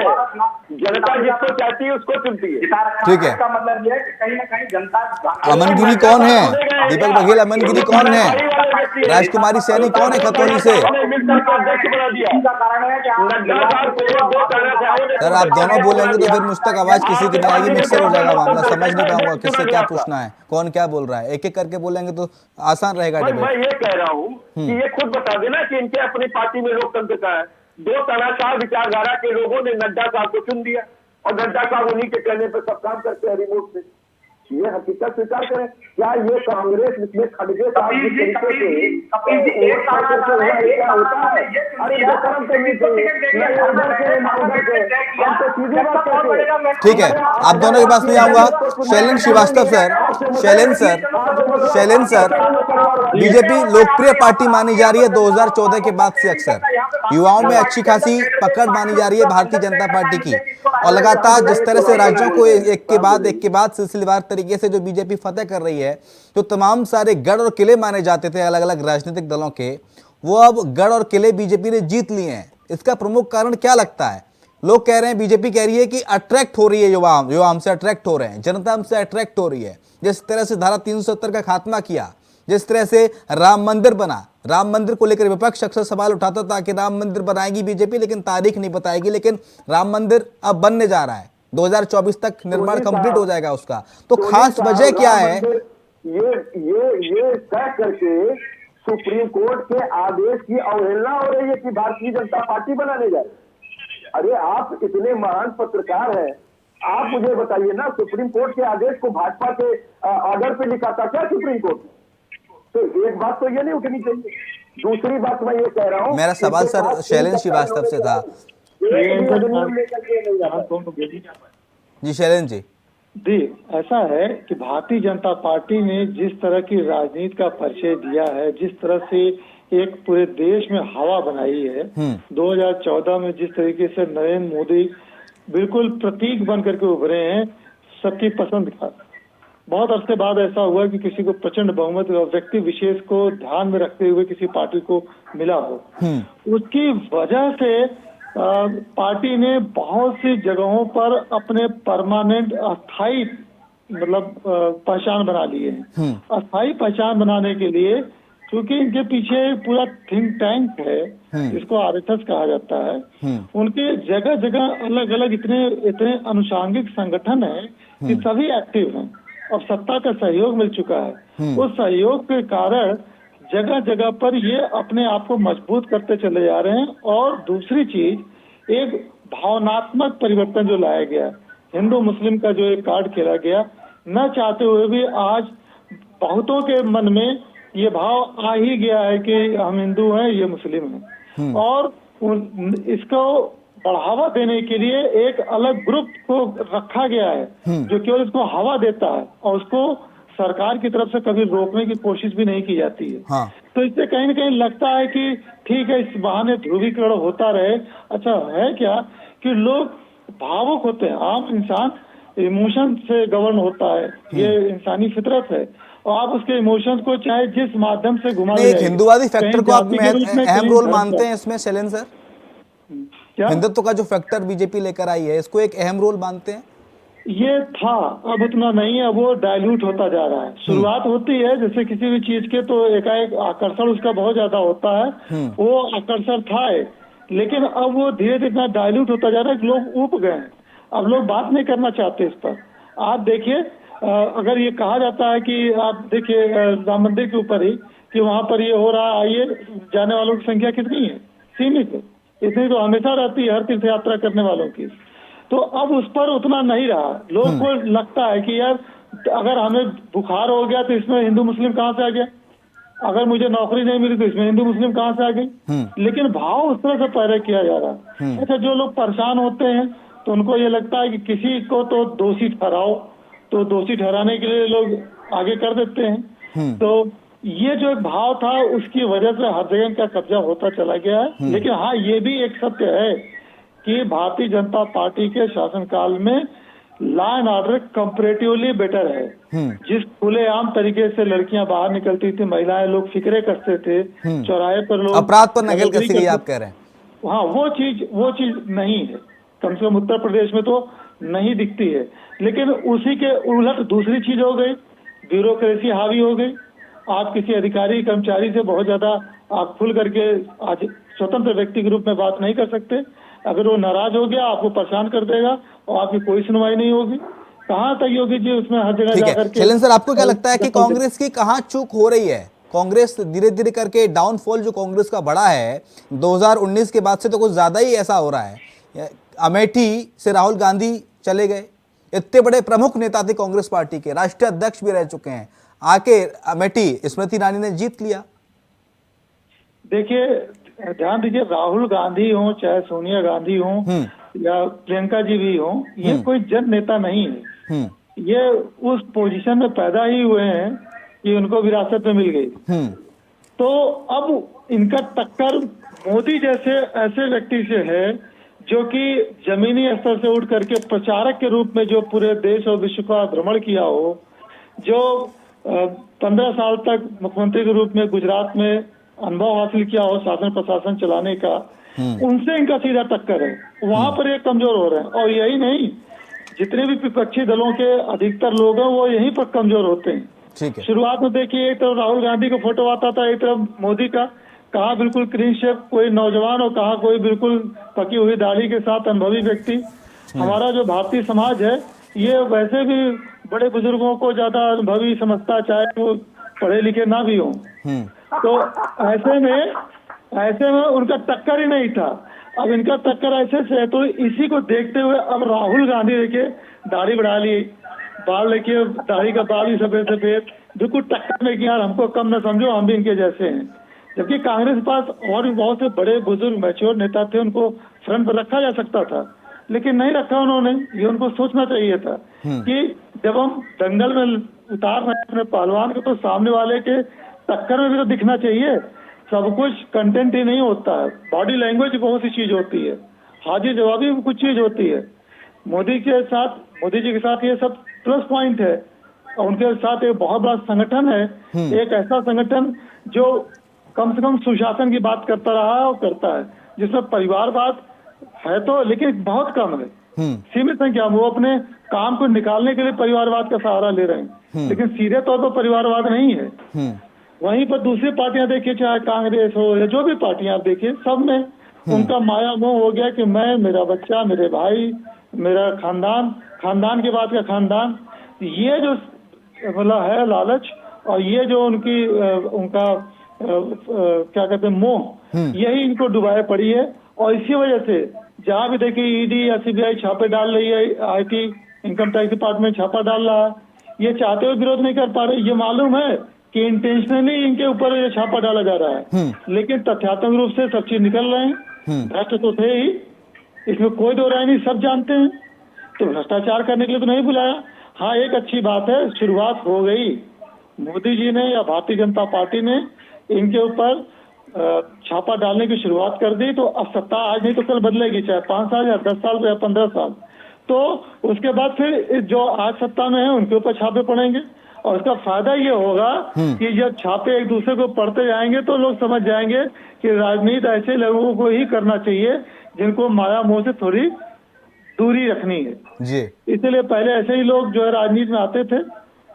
S3: जनता जिसको चाहती है उसको चुनती है।
S1: ठीक है।
S2: इसका मतलब ये है कि कहीं ना कहीं जनता
S1: अमनगिरी कौन है? दीपक बघेल, अमनगिरी कौन है? राजकुमारी सैनी कौन है खतौली से?
S3: अध्यक्ष बना दिया। नड्डा साहब को 2 तरह से
S1: सर आप दोनों बोलेंगे तो फिर मुझ तक आवाज किसी की नहीं आएगी, मिक्सर हो जाएगा मामला, समझ नहीं पाऊंगा किससे क्या पूछना है, कौन क्या बोल रहा है। एक एक करके बोलेंगे तो आसान रहेगा
S3: मैं
S1: डिबेट।
S3: ये कह रहा हूँ कि ये खुद बता देना कि इनके अपनी पार्टी में लोकतंत्र का है। 2 तनाशाह विचारधारा के लोगों ने नड्डा साहब को चुन दिया और नड्डा साहब उन्हीं के कहने पर सब काम करते हैं रिमोट से। ये हकीकत स्वीकार करें। क्या ये कांग्रेस इसमें खड़गे साहब जिस तरीके से
S2: एक
S3: क्या होता है? अरे बेशरम तो नहीं चाहिए, ना उधर से ना उधर से, हम तो सीधी बात करते हैं।
S1: ठीक है, आप दोनों के पास नहीं आऊंगा। Shailendra Srivastava sir, Shailendra sir, BJP लोकप्रिय पार्टी मानी जा रही है 2014 के बाद से। अक्सर युवाओं में अच्छी खासी पकड़ मानी जा रही है भारतीय जनता पार्टी की, और लगातार जिस तरह से राज्यों को एक के बाद सिलसिलेवार तरीके से जो बीजेपी फतेह कर रही है, तो तमाम सारे गढ़ और किले माने जाते थे अलग अलग राजनीतिक दलों के, वो अब गढ़ और किले बीजेपी ने जीत लिए हैं। इसका प्रमुख कारण क्या लगता है? लोग कह रहे हैं, बीजेपी कह रही है कि अट्रैक्ट हो रही है युवा हमसे अट्रैक्ट हो रहे हैं, जनता हमसे अट्रैक्ट हो रही है। जिस तरह से धारा 370 का खात्मा किया, जिस तरह से राम मंदिर बना, राम मंदिर को लेकर विपक्ष अक्सर सवाल उठाता था कि राम मंदिर बनाएगी बीजेपी लेकिन तारीख नहीं बताएगी, लेकिन राम मंदिर अब बनने जा रहा है, 2024 तक निर्माण कंप्लीट हो जाएगा उसका। तो खास वजह क्या है?
S3: ये तय करके सुप्रीम कोर्ट के आदेश की अवहेलना हो रही है कि भारतीय जनता पार्टी बनाने जाए। अरे आप इतने महान पत्रकार हैं, आप मुझे बताइए ना, सुप्रीम कोर्ट के आदेश को भाजपा के ऑर्डर पे लिखा था क्या सुप्रीम कोर्ट? तो एक बात तो ये नहीं उठनी चाहिए। दूसरी बात मैं ये कह रहा हूँ,
S1: मेरा सवाल सर शैलेंद्र श्रीवास्तव से था। जी शैलेंद्र जी,
S5: ऐसा है कि भारतीय जनता पार्टी ने जिस तरह की राजनीति का परिचय दिया है, जिस तरह से एक पूरे देश में हवा बनाई है, 2014 में जिस तरीके से नरेंद्र मोदी बिल्कुल प्रतीक बन करके उभरे हैं सबकी पसंद का, बहुत अरसे बाद ऐसा हुआ कि किसी को प्रचंड बहुमत व्यक्ति विशेष को ध्यान में रखते हुए किसी पार्टी को मिला हो। उसकी वजह से पार्टी ने बहुत सी जगहों पर अपने परमानेंट अस्थायी पहचान बना ली है। अस्थायी पहचान बनाने के लिए क्योंकि इनके पीछे पूरा थिंक टैंक है जिसको RSS कहा जाता है, उनके जगह जगह अलग अलग इतने अनुषांगिक संगठन है कि सभी एक्टिव हैं। अब सत्ता का सहयोग मिल चुका है, उस सहयोग के कारण जगह जगह पर ये अपने आप को मजबूत करते चले जा रहे हैं। और दूसरी चीज, एक भावनात्मक परिवर्तन जो लाया गया, हिंदू मुस्लिम का जो एक कार्ड खेला गया, न चाहते हुए भी आज बहुतों के मन में ये भाव आ ही गया है कि हम हिंदू हैं, ये मुस्लिम हैं, और इसको बढ़ावा देने के लिए एक अलग ग्रुप को रखा गया है जो केवल इसको हवा देता है और उसको सरकार की तरफ से कभी रोकने की कोशिश भी नहीं की जाती है।
S1: हाँ।
S5: तो इससे कहीं न कहीं लगता है कि ठीक है, इस बहाने ध्रुवीकरण होता रहे। अच्छा है क्या कि लोग भावुक होते हैं, आम इंसान इमोशन से गवर्न होता है, ये इंसानी फितरत है, और आप उसके इमोशंस को चाहे जिस माध्यम से घुमा ले,
S1: एक हिंदुवादी फैक्टर को आप अहम रोल मानते हैं इसमें शैलेंद्र सर?
S5: क्या
S1: हिंदुत्व का जो फैक्टर बीजेपी लेकर आई है, इसको एक अहम रोल मानते हैं?
S5: ये था, अब उतना नहीं है, वो डाइल्यूट होता जा रहा है। शुरुआत होती है जैसे किसी भी चीज के, तो एकाएक आकर्षण उसका बहुत ज्यादा होता है, वो आकर्षण था लेकिन अब वो धीरे धीरे इतना डाइल्यूट होता जा रहा है कि लोग ऊब गए हैं। अब लोग बात नहीं करना चाहते इस पर। आप देखिए, अगर ये कहा जाता है कि आप देखिए राम मंदिर के ऊपर ही कि वहां पर ये हो रहा है, आइए, जाने वालों की संख्या कितनी है? सीमित है। इतनी तो हमेशा रहती है हर तीर्थ यात्रा करने वालों की। तो अब उस पर उतना नहीं रहा। लोग को लगता है कि यार अगर हमें बुखार हो गया तो इसमें हिंदू मुस्लिम कहाँ से आ गया, अगर मुझे नौकरी नहीं मिली तो इसमें हिंदू मुस्लिम कहाँ से आ गई। लेकिन भाव उस तरह से पैदा किया जा रहा है। अच्छा, जो लोग परेशान होते हैं तो उनको ये लगता है कि किसी को तो दोषी ठहराओ, तो दोषी ठहराने के लिए लोग आगे कर देते हैं। तो ये जो एक भाव था उसकी वजह से हर जगह का कब्जा होता चला गया है। लेकिन हाँ, ये भी एक सत्य है कि भारतीय जनता पार्टी के शासनकाल में law and order comparatively better है। जिस खुलेआम तरीके से लड़कियां बाहर निकलती थी, महिलाएं, लोग फिक्रे कसते थे, चौराहे पर लोग
S1: अपराध पर नकेल कसी गई, आप कह रहे हैं।
S5: हाँ, वो चीज नहीं है। कम से कम उत्तर प्रदेश में तो नहीं दिखती है। लेकिन उसी के उलट दूसरी चीज हो गई, ब्यूरोक्रेसी हावी हो गई। आप किसी अधिकारी कर्मचारी से बहुत ज्यादा आप खुल करके आज स्वतंत्र व्यक्ति के रूप में बात नहीं कर सकते। अगर वो नाराज हो गया आपको परेशान कर देगा और आपकी कोई सुनवाई नहीं होगी। कहाँ तक योगी जी उसमें हर जगह जाकर के।
S1: शैलेंद्र सर, आपको क्या लगता है कि कांग्रेस की कहाँ चूक हो रही है? कांग्रेस धीरे धीरे करके डाउनफॉल जो कांग्रेस का बढ़ा है 2019 के बाद से तो कुछ ज्यादा ही ऐसा हो रहा है। अमेठी से राहुल गांधी चले गए, इतने बड़े प्रमुख नेता थे कांग्रेस पार्टी के, राष्ट्रीय अध्यक्ष भी रह चुके हैं, आके अमेठी स्मृति ईरानी ने जीत लिया।
S5: देखिए, ध्यान दीजिए, राहुल गांधी हो चाहे सोनिया गांधी हो या प्रियंका जी भी हो, ये कोई जन नेता नहीं है। ये उस पोजीशन में पैदा ही हुए हैं कि उनको विरासत में मिल गई। तो अब इनका टक्कर मोदी जैसे ऐसे व्यक्ति से है जो कि जमीनी स्तर से उठ करके प्रचारक के रूप में जो पूरे देश और विश्व का भ्रमण किया हो, जो 15 साल तक मुख्यमंत्री के रूप में गुजरात में अनुभव हासिल किया हो शासन प्रशासन चलाने का, उनसे इनका सीधा टक्कर है। वहां पर ये कमजोर हो रहे हैं। और यही नहीं, जितने भी विपक्षी दलों के अधिकतर लोग हैं वो यहीं पर कमजोर होते हैं।
S1: ठीक है।
S5: शुरुआत में देखिए, एक तरफ राहुल गांधी का फोटो आता था, एक तरफ मोदी का, कहा बिल्कुल क्लीन शेव कोई नौजवान और कहा कोई बिल्कुल पकी हुई दाढ़ी के साथ अनुभवी व्यक्ति। हमारा जो भारतीय समाज है ये वैसे भी बड़े बुजुर्गों को ज्यादा अनुभवी समझता, चाहे वो पढ़े लिखे ना भी हो। तो ऐसे में उनका टक्कर ही नहीं था। अब इनका टक्कर ऐसे से है, तो इसी को देखते हुए अब राहुल गांधी देखिए दाढ़ी बढ़ा ली, बाल देखिए, दाढ़ी का बाल ही सफेद सफेद, बिल्कुल टक्कर में कि यार हमको कम न समझो, हम भी इनके जैसे हैं। जबकि कांग्रेस के पास और भी बहुत से बड़े बुजुर्ग मैच्योर नेता थे, उनको फ्रंट पर रखा जा सकता था, लेकिन नहीं रखा उन्होंने। ये उनको सोचना चाहिए था कि जब हम दंगल में उतार रहे हैं अपने पहलवान को, तो सामने वाले के टक्कर में भी तो दिखना चाहिए। सब कुछ कंटेंट ही नहीं होता है, बॉडी लैंग्वेज बहुत सी चीज होती है, हाजिर जवाबी भी कुछ चीज होती है। मोदी जी के साथ ये सब प्लस पॉइंट है। और उनके साथ एक बहुत बड़ा संगठन है, एक ऐसा संगठन जो कम से कम सुशासन की बात करता रहा है और करता है, जिसमें परिवारवाद है तो लेकिन बहुत कम है, सीमित संख्या में। वो अपने काम को निकालने के लिए परिवारवाद का सहारा ले रहे हैं, लेकिन सीधे तौर पर परिवारवाद नहीं है। वहीं पर दूसरी पार्टियां देखिए, चाहे कांग्रेस हो या जो भी पार्टियां आप देखिए, सब में उनका माया मोह हो गया कि मैं, मेरा बच्चा, मेरे भाई, मेरा खानदान के बाद का खानदान, ये जो मतलब है लालच, और ये जो उनका क्या कहते हैं मोह, यही इनको डुबाए पड़ी है। और इसी वजह से जहां भी देखिए ईडी या सीबीआई छापे डाल रही है, आईटी इनकम टैक्स डिपार्टमेंट छापा डाल रहा है, ये चाहते हुए विरोध नहीं कर पा रहे। ये मालूम है कि इंटेंशनली इनके ऊपर ये छापा डाला जा रहा है, लेकिन तथ्यात्मक रूप से सब चीज निकल रहे हैं। भ्रष्ट तो थे ही, इसमें कोई दो राय नहीं, सब जानते हैं। तो भ्रष्टाचार करने के लिए तो नहीं बुलाया। हाँ, एक अच्छी बात है, शुरुआत हो गई, मोदी जी ने या भारतीय जनता पार्टी ने इनके ऊपर छापा डालने की शुरुआत कर दी। तो अब सत्ता आज नहीं तो कल बदलेगी, चाहे 5 साल या 10 साल या 15 साल। तो उसके बाद फिर जो आज सत्ता में है उनके ऊपर छापे पड़ेंगे, और इसका फायदा ये होगा कि जब छापे एक दूसरे को पढ़ते जाएंगे तो लोग समझ जाएंगे कि राजनीति ऐसे लोगों को ही करना चाहिए जिनको माया मोह से थोड़ी दूरी रखनी है।
S1: जी
S5: इसीलिए पहले ऐसे ही लोग जो है राजनीति में आते थे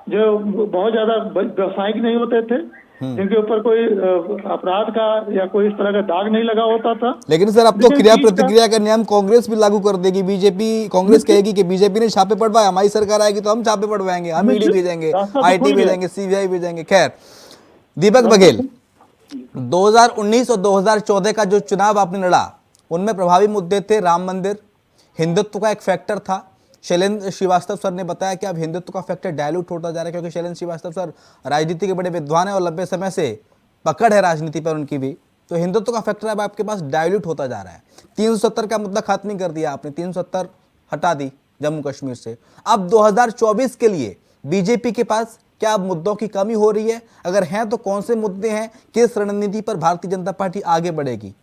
S5: जो बहुत ज्यादा व्यवसायिक नहीं होते थे, जिनके ऊपर कोई अपराध का या कोई इस तरह का दाग नहीं लगा होता था।
S1: लेकिन सर अब तो
S5: लेकिन
S1: क्रिया
S5: चीज का-
S1: प्रतिक्रिया का नियम कांग्रेस भी लागू कर देगी। बीजेपी कांग्रेस कहेगी कि बीजेपी ने छापे पड़वाए, हमारी सरकार आएगी तो हम छापे पड़वाएंगे, हम ईडी भेजेंगे,
S5: रास्ता तो
S1: आईटी
S5: खुल गया।
S1: भेजेंगे, सीबीआई भेजेंगे। खैर दीपक बघेल, 2019 और 2014 का जो चुनाव आपने लड़ा उनमें प्रभावी मुद्दे थे राम मंदिर, हिंदुत्व का एक फैक्टर था। शैलेंद्र श्रीवास्तव सर ने बताया कि अब हिंदुत्व का फैक्टर डायलूट होता जा रहा है, क्योंकि शैलेंद्र श्रीवास्तव सर राजनीति के बड़े विद्वान हैं और लंबे समय से पकड़ है राजनीति पर उनकी भी, तो हिंदुत्व का फैक्टर अब आपके पास डायल्यूट होता जा रहा है। 370 का मुद्दा खत्म नहीं कर दिया आपने, 370 हटा दी जम्मू कश्मीर से। अब 2024 के लिए बीजेपी के पास क्या मुद्दों की कमी हो रही है? अगर हैं तो कौन से मुद्दे हैं? किस रणनीति पर भारतीय जनता पार्टी आगे बढ़ेगी?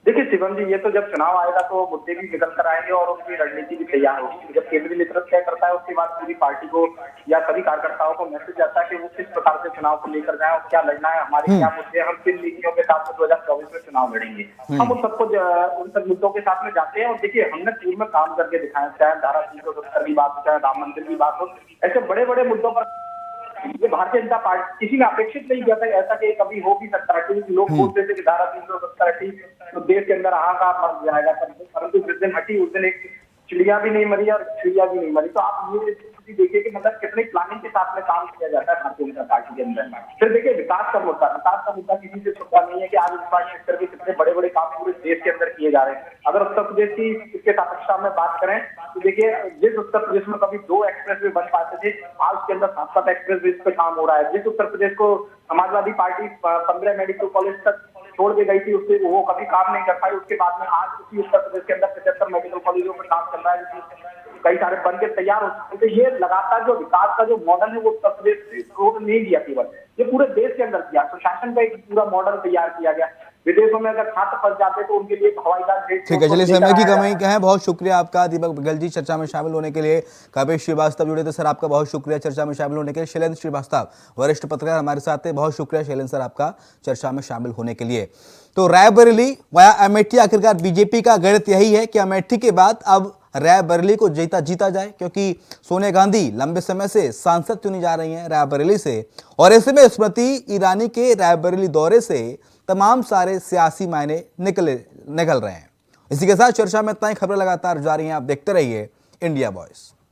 S2: देखिए शिवम जी, ये तो जब चुनाव आएगा तो मुद्दे भी निकल कर आएंगे और उनकी रणनीति भी तैयार होगी। जब केंद्रीय नेतृत्व तय करता है उसके बाद पूरी पार्टी को या सभी कार्यकर्ताओं को मैसेज जाता है कि वो किस प्रकार से चुनाव को लेकर जाए और क्या लड़ना है, हमारे क्या मुद्दे हैं, हम किन नीतियों के साथ 2024 में चुनाव लड़ेंगे। हम उन सब मुद्दों के साथ में जाते हैं और देखिए हमने पूर्व में काम करके दिखाया, चाहे धारा 370 की बात हो, चाहे राम मंदिर की बात हो, ऐसे बड़े बड़े मुद्दों पर ये भारतीय जनता पार्टी किसी ने अपेक्षित नहीं किया था ऐसा कि कभी हो भी सकता है। क्योंकि लोग बोलते थे कि धारा 370 हटी तो देश के अंदर हाहाकार मच जाएगा, परंतु जिस दिन हटी उस दिन एक चिड़िया भी नहीं मरी और चिड़िया भी नहीं मरी। तो आप ये स्थिति देखिए कि मतलब कितनी प्लानिंग के साथ में काम किया जाता है भारतीय जनता पार्टी के अंदर। फिर देखिए विकास का मुद्दा किसी से छुपा नहीं है कि आज इंफ्रास्ट्रक्चर के कितने बड़े बड़े काम पूरे देश के अंदर किए जा रहे हैं। अगर उत्तर प्रदेश की इसके सापेक्षता में बात करें तो देखिए जिस उत्तर प्रदेश में कभी 2 एक्सप्रेसवे बन पाते थे, आज उसके अंदर 7-7 एक्सप्रेसवे पे काम हो रहा है। जिस उत्तर प्रदेश को समाजवादी पार्टी 15 मेडिकल कॉलेज तक छोड़ के गई थी, उससे वो कभी काम नहीं कर पाई, उसके बाद में आज उसी उत्तर प्रदेश के अंदर 75 मेडिकल कॉलेजों पर काम चल रहा है, कई सारे बन के तैयार हो चुके थे। ये लगातार जो विकास का जो मॉडल है वो उत्तर प्रदेश को नहीं दिया केवल, ये पूरे देश के अंदर किया। सुशासन का एक पूरा मॉडल तैयार किया गया। विदेशों में अगर छात्र फंस जाते तो उनके लिए हवाई जहाज भेज,
S1: ठीक है, चलिए समय की कमी है। बहुत शुक्रिया आपका दीपक बघेल जी चर्चा में शामिल होने के लिए। कापेश श्रीवास्तव जुड़े थे, सर आपका बहुत शुक्रिया चर्चा में शामिल होने के लिए। शैलेंद्र श्रीवास्तव वरिष्ठ पत्रकार हमारे साथ थे, बहुत शुक्रिया शैलेंद्र सर आपका चर्चा में शामिल होने के लिए। तो रायबरेली वया अमेठी, आखिरकार बीजेपी का गणित यही है कि अमेठी के बाद अब रायबरेली को जीता जाए, क्योंकि सोनिया गांधी लंबे समय से सांसद चुनी जा रही हैं रायबरेली से, और ऐसे में स्मृति ईरानी के रायबरेली दौरे से तमाम सारे सियासी मायने निकल रहे हैं। इसी के साथ चर्चा में इतना ही। खबरें लगातार जारी हैं, आप देखते रहिए इंडिया वॉइस।